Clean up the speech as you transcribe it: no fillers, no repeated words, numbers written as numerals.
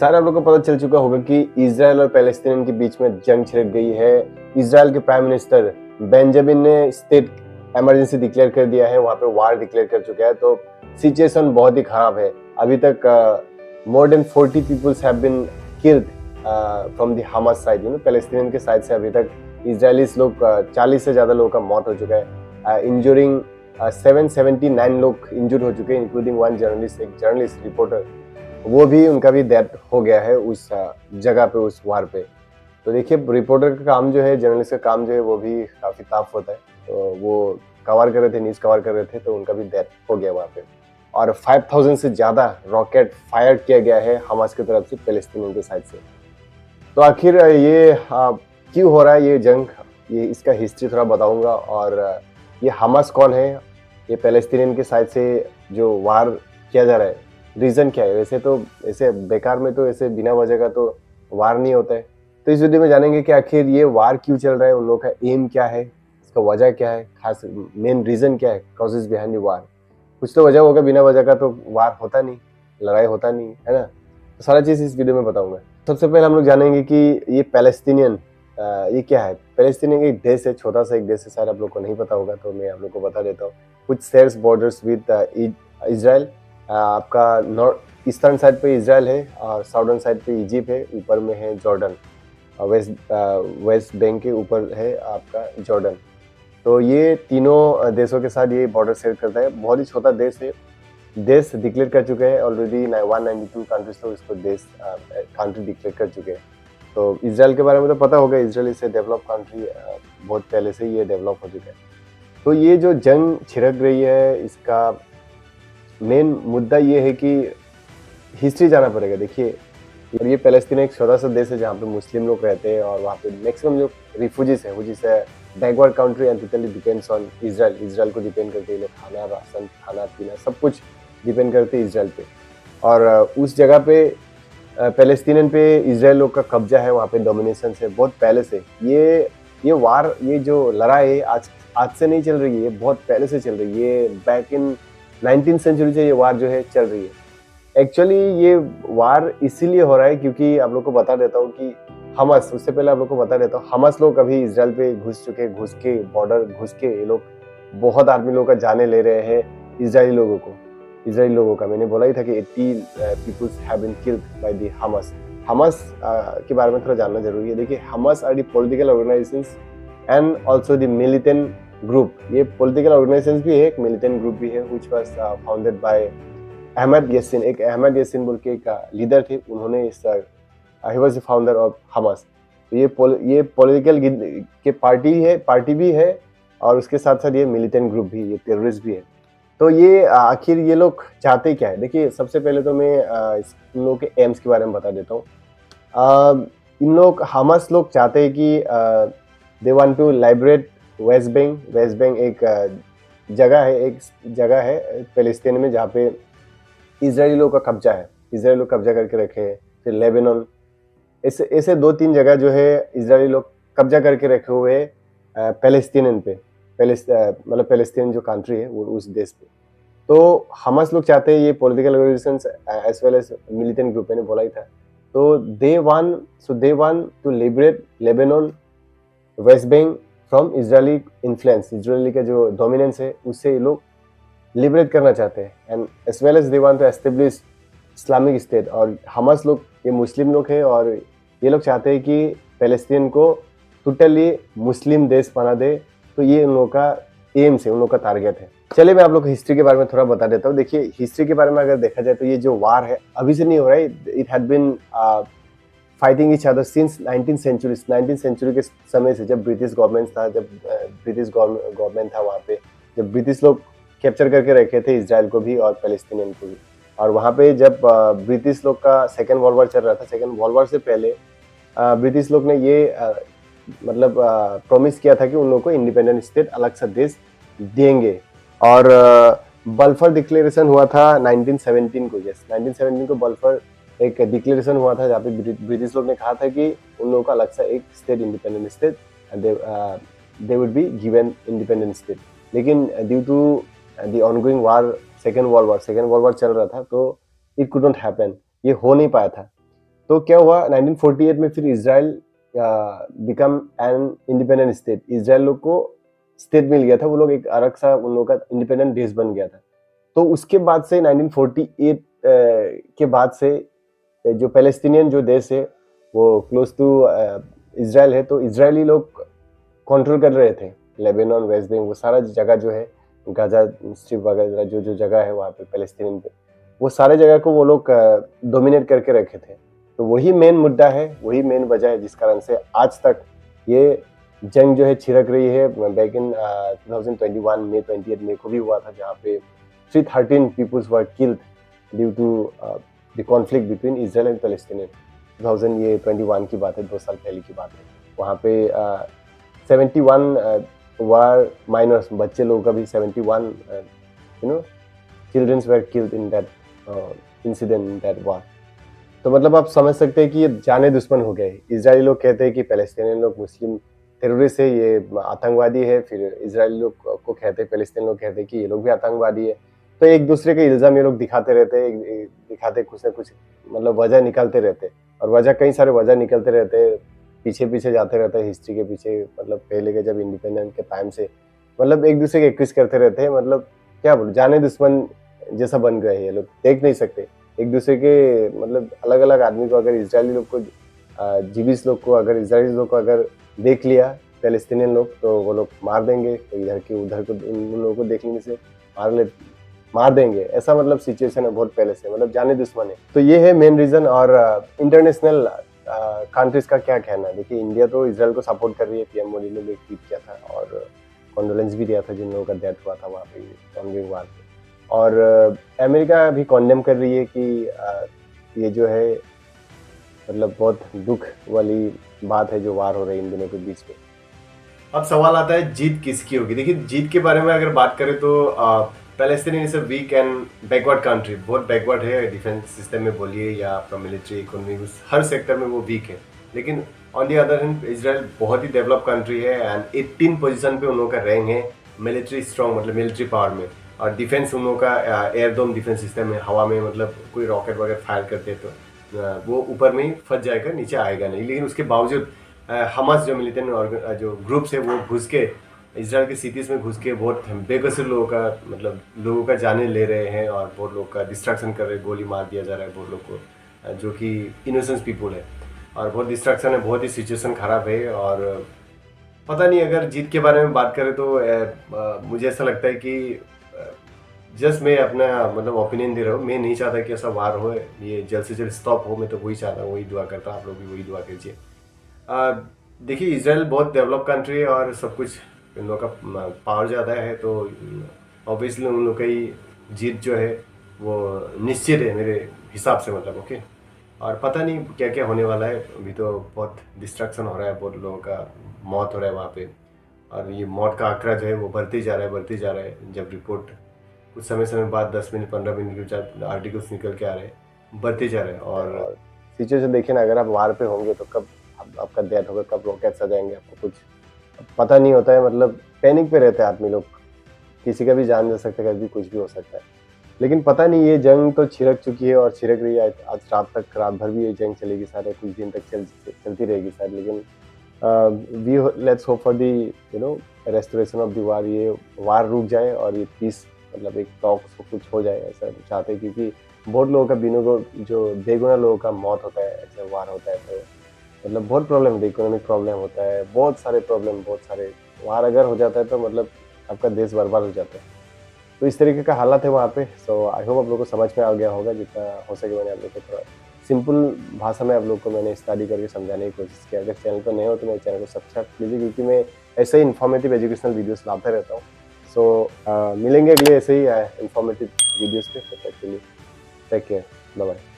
सारे आप लोग को पता चल चुका होगा कि इजराइल और पैलेस्टीन के बीच में जंग छिड़ गई है। इजराइल के प्राइम मिनिस्टर बेंजामिन ने स्टेट इमरजेंसी डिक्लेयर कर दिया है, वहां पे वार डिक्लेयर कर चुका है। तो सिचुएशन बहुत ही खराब है। अभी तक more than 40 peoples have been killed from the Hamas side, Palestinian के साइड से अभी तक इजरायलीज लोग 40 से ज्यादा लोगों का मौत हो चुका है। इंजूरिंग 779 लोग इंजूर हो चुके हैं, इंक्लूडिंग वन जर्नलिस्ट, एक जर्नलिस्ट रिपोर्टर, वो भी उनका भी डेथ हो गया है उस जगह पे, उस वार पे। तो देखिए, रिपोर्टर का काम जो है, जर्नलिस्ट का काम जो है, वो भी काफी टफ होता है। तो वो कवर कर रहे थे, न्यूज कवर कर रहे थे, तो उनका भी डेथ हो गया वहाँ पे। और 5000 से ज्यादा रॉकेट फायर किया गया है हमास की तरफ से पैलेस्टीन के साइड से। तो आखिर ये क्यों हो रहा है ये जंग, ये इसका हिस्ट्री थोड़ा बताऊंगा। और ये हमास कौन है, ये पैलेस्टीनियन के साइड से जो वार किया जा रहा है, रीजन क्या है। वैसे तो ऐसे बेकार में तो ऐसे बिना वजह का तो वार नहीं होता है। तो इस वीडियो में जानेंगे कि आखिर ये वार क्यों चल रहा है, उन लोगों का एम क्या है, इसका वजह क्या है, खास मेन रीजन क्या है, कॉजेज बिहाइंड द वार। कुछ तो वजह होगा, बिना वजह का तो वार होता नहीं, लड़ाई होता नहीं है ना। तो सारा चीज इस वीडियो में बताऊंगा। सबसे पहले हम लोग जानेंगे कि ये पैलेस्टीनियन ये क्या है। पैलेस्टीनियन एक देश है, छोटा सा एक देश है, शायद आप लोग को नहीं पता होगा, तो मैं आप लोग को बता देता हूँ। कुछ शेयर्स बॉर्डर्स विद इजराइल। आपका नॉर्थ ईस्टर्न साइड पे इजराइल है और साउदर्न साइड पे इजिप्ट है, ऊपर में है जॉर्डन, वेस्ट बैंक के ऊपर है आपका जॉर्डन। तो ये तीनों देशों के साथ ये बॉर्डर शेयर करता है। बहुत ही छोटा देश है। देश डिक्लेयर कर चुके हैं ऑलरेडी 192 कंट्रीज लोग इसको देश कंट्री डिक्लेयर कर चुके हैं। तो इजराइल के बारे में तो पता होगा, Israel is a develop country, बहुत पहले से ये डेवलप हो चुका है। तो ये जो जंग छिड़क रही है, इसका मेन मुद्दा ये है कि हिस्ट्री जाना पड़ेगा। देखिए, ये पैलेस्टीन एक छोटा सा देश है जहाँ पे मुस्लिम लोग रहते हैं और वहाँ पे मैक्सिमम जो रिफ्यूजीज है, वो जिसे backward country and totally depends on Israel. Israel को डिपेंड करते हैं, खाना, राशन, खाना पीना सब कुछ डिपेंड करते हैं इजराइल पे। और उस जगह पे पैलेस्टीनियन पे इजराइल लोग का कब्जा है, वहाँ पे डोमिनेशन है बहुत पहले से। ये वार, ये जो लड़ाई है आज से नहीं चल रही है, ये बहुत पहले से चल रही है। ये बैक इन 19th सेंचुरी से ये वार जो है चल रही है। एक्चुअली ये वार इसीलिए हो रहा है क्योंकि आप लोग को बता देता हूँ कि हमास, उससे पहले आप लोग को बता देता हूँ, हमास लोग अभी इजराइल पे घुस चुके, घुस के बॉर्डर घुस के ये लोग बहुत आदमी लोग का जाने ले रहे हैं इजरायली लोगों का। मैंने बोला ही था कि 80 peoples have been killed by the Hamas. Hamas के बारे में थोड़ा जानना जरूरी है। देखिए, Hamas are the political organisations and also the militant group. ये पॉलिटिकल ऑर्गेनाइजेशन भी है, एक मिलिटेंट ग्रुप भी है, which was founded by Ahmed Yassin. एक अहमद यासीन बोल के एक लीडर थे, उन्होंने इस he was the founder of Hamas. तो ये पॉलिटिकल के पार्टी भी है और उसके साथ साथ ये मिलिटेंट ग्रुप भी, ये टेररिस्ट भी है। तो ये आखिर ये लोग चाहते क्या है। देखिए, सबसे पहले तो मैं इन लोगों के एम्स के बारे में बता देता हूँ। इन लोग हमास लोग चाहते हैं कि they want to liberate West Bank एक जगह है पैलेस्टीन में जहाँ पे इजरायली लोग का कब्जा है, इजरायली लोग कब्जा करके रखे हैं। फिर लेबनान, ऐसे 2-3 जगह जो है इजरायली लोग कब्जा करके रखे हुए हैं पैलेस्टीन पे, मतलब पैलेस्टीन जो कंट्री है वो उस देश पे। तो हमास लोग चाहते हैं, ये political organisations as well as militant group, मैंने बोला ही था। तो they want to liberate Lebanon, West Bank from Israeli influence, Israeli का जो डोमिनेंस है उससे ये लोग लिबरेट करना चाहते हैं। And as well as they want to establish Islamic state. और हमास लोग ये मुस्लिम लोग हैं और ये लोग चाहते हैं कि पैलेस्टीन को टोटली मुस्लिम देश बना दे। तो ये उन लोगों का एम है, उन लोगों का टारगेट है। चलिए, मैं आप लोग को हिस्ट्री के बारे में थोड़ा बता देता हूँ। देखिए, हिस्ट्री के बारे में अगर देखा जाए तो ये जो वार है अभी से नहीं हो रहा है। It had been fighting each other since 19th century के समय से, जब ब्रिटिश गवर्नमेंट था, वहाँ पे, जब ब्रिटिश लोग कैप्चर करके रखे थे इजराइल को भी और पैलेस्टीनियन को भी। और वहाँ पे जब ब्रिटिश लोग का सेकेंड वर्ल्ड वॉर चल रहा था, सेकेंड वर्ल्ड वॉर से पहले ब्रिटिश लोग ने ये मतलब प्रॉमिस किया था कि उन लोगों को इंडिपेंडेंट स्टेट, अलग सा देश देंगे। और बल्फर डिक्लेरेशन हुआ था 1917 को। यस, 1917 को बल्फर एक डिक्लेरेशन हुआ था जहाँ पे ब्रिटिश लोग ने कहा था कि उन लोगों का अलग सा एक state, independent state, they would be given independent state. लेकिन due to the ongoing war, second world war चल रहा था, तो इट कुड नॉट हैपन, ये हो नहीं पाया था। तो क्या हुआ 1948 में फिर Israel become an independent state. Israel लोग को स्टेट मिल गया था, वो लोग एक अलग सा उन लोगों का इंडिपेंडेंट देश बन गया था। तो उसके बाद से 1948 के बाद से जो पैलेस्टीनियन जो देश है वो क्लोज टू इसराइल है, तो इजरायली लोग कंट्रोल कर रहे थे लेबनान, वेस्ट बैंक, वो सारा जगह जो है, गाजा स्ट्रिप वगैरह जो जो जगह है वहाँ पे पैलेस्टीनियन पे, वो सारे जगह को वो लोग डोमिनेट करके रखे थे। तो वही मेन मुद्दा है, वही मेन वजह है जिस कारण से आज तक ये जंग जो है छिड़क रही है। बैक इन 2021 में 28 मई को भी हुआ था, जहाँ पे 313 peoples were killed due to the conflict between Israel and Palestinian. 2021 की बात है, 2 साल पहले की बात है। वहाँ पे 71 वार माइनर्स, बच्चे लोगों का भी 71 childrens were killed in that incident, in that war. तो मतलब आप समझ सकते हैं कि ये जाने दुश्मन हो गए। इजरायली लोग कहते हैं कि पैलेस्टीनियन लोग मुस्लिम टेररिस्ट है, ये आतंकवादी है, फिर इजरायली लोग को कहते हैं, पैलेस्टीनियन लोग कहते हैं कि ये लोग भी आतंकवादी है। तो एक दूसरे के इल्जाम ये लोग दिखाते रहते हैं, दिखाते कुछ ना कुछ मतलब वजह निकालते रहते हैं, और वजह कई सारे वजह निकलते रहते हैं, पीछे पीछे जाते रहते हैं हिस्ट्री के पीछे। मतलब पहले के जब इंडिपेंडेंट के टाइम से मतलब एक दूसरे के एक्यूज करते रहते हैं, मतलब क्या बोलूं, जाने दुश्मन जैसा बन गए ये लोग, देख नहीं सकते एक दूसरे के। मतलब अलग अलग आदमी को, अगर इसराइली लोग को, जीविस लोग को, अगर इसराइली लोग को अगर देख लिया पैलेस्टीनियन लोग, तो वो लोग मार देंगे, तो इधर के उधर को, उन लोगों को देख लेने से मार देंगे, ऐसा मतलब सिचुएशन है बहुत पहले से, मतलब जाने दुश्मन है। तो ये है मेन रीजन। और इंटरनेशनल कंट्रीज का क्या कहना है? देखिए, इंडिया तो इसराइल को सपोर्ट कर रही है, पीएम मोदी ने भी ट्वीट किया था और कॉन्डोलेंस भी दिया था जिन लोगों का डेथ हुआ था वहाँ पे ऑनगोइंग वार पे। और अमेरिका भी कॉन्डेम कर रही है कि ये जो है मतलब बहुत दुख वाली बात है जो वार हो रही है इन दोनों के बीच में। अब सवाल आता है जीत किसकी होगी। देखिए, जीत के बारे में अगर बात करें तो Palestine is a weak and backward country, बहुत बैकवर्ड है डिफेंस सिस्टम में बोलिए या फ्रॉम मिलिट्री इकोनॉमी, हर सेक्टर में वो वीक है। लेकिन on the other hand Israel बहुत ही डेवलप कंट्री है एंड 18 पोजीशन पे उन लोगों का रैंक है मिलिट्री स्ट्रॉन्ग, मतलब मिलिट्री पावर में। और डिफेंस उन लोगों का एयरडोम डिफेंस सिस्टम है, हवा में मतलब कोई रॉकेट वगैरह फायर करते हैं तो वो ऊपर में ही फंस जाएगा, नीचे आएगा नहीं। लेकिन उसके बावजूद हमास जो मिलिटेंट और जो ग्रुप्स है वो घुस के इसराइल के सिटीज़ में घुस के बहुत बेकसूर लोगों का मतलब लोगों का जाने ले रहे हैं और बहुत लोग का डिस्ट्रक्शन कर रहे हैं, गोली मार दिया जा रहा है बहुत लोग को जो कि इनोसेंस पीपुल है, और बहुत डिस्ट्रक्शन है, बहुत ही सिचुएशन खराब है। और पता नहीं, अगर जीत के बारे में बात करें तो मुझे ऐसा लगता है कि जस्ट मैं अपना मतलब ओपिनियन दे रहा हूँ। मैं नहीं चाहता कि ऐसा वार हो, ये जल्द से जल्द स्टॉप हो। मैं तो वही चाहता हूँ, वही दुआ करता हूँ, आप लोग भी वही दुआ कीजिए। देखिए, इसराइल बहुत डेवलप कंट्री है और सब कुछ इन लोगों का पावर ज़्यादा है, तो ऑब्वियसली उन लोग का ही जीत जो है वो निश्चित है मेरे हिसाब से, मतलब ओके। और पता नहीं क्या क्या होने वाला है, अभी तो बहुत डिस्ट्रक्शन हो रहा है, बहुत लोगों का मौत हो रहा है वहाँ पे, और ये मौत का आंकड़ा जो है वो बढ़ते जा रहा है, बढ़ते जा रहा है। जब रिपोर्ट कुछ समय बाद 10 मिनट 15 मिनट के आर्टिकल्स निकल के आ रहे हैं, बढ़ते जा रहे हैं। और सिचुएशन देखिए ना, अगर आप वार पे होंगे तो कब आपका डेथ होगा, कब रॉकेट्स आ जाएंगे, आपको कुछ पता नहीं होता है। मतलब पैनिक पे रहते हैं आदमी लोग, किसी का भी जान जा सकता है, कभी कुछ भी हो सकता है। लेकिन पता नहीं, ये जंग तो छिड़क चुकी है और छिड़क रही है। आज रात भर भी ये जंग चलेगी, सारे कुछ दिन तक चलती रहेगी शायद। लेकिन we let's hope for the restoration of the war, ये वार रुक जाए और ये पीस मतलब एक टॉक्स को कुछ हो जाए, ऐसा चाहते हैं। क्योंकि बहुत लोगों का बिनों को जो बेगुनाह लोगों का मौत होता है ऐसे वार होता है, तो मतलब बहुत प्रॉब्लम होता है, इकोनॉमिक प्रॉब्लम होता है, बहुत सारे प्रॉब्लम, बहुत सारे। वार अगर हो जाता है तो मतलब आपका देश बर्बाद हो जाता है। तो इस तरीके का हालत है वहाँ पे। सो आई होप आप लोग को समझ में आ गया होगा, जितना हो सके मैंने आप लोग को थोड़ा सिंपल भाषा में आप लोग को मैंने स्टडी करके समझाने की कोशिश किया। अगर चैनल पर नए हो तो मेरे चैनल को सब्सक्राइब कीजिए, क्योंकि मैं ऐसे ही इन्फॉर्मेटिव एजुकेशनल वीडियोस लाता रहता हूँ। सो मिलेंगे अगले ऐसे ही इन्फॉर्मेटिव वीडियोस पे। तब तक के लिए टेक केयर, बाय बाय।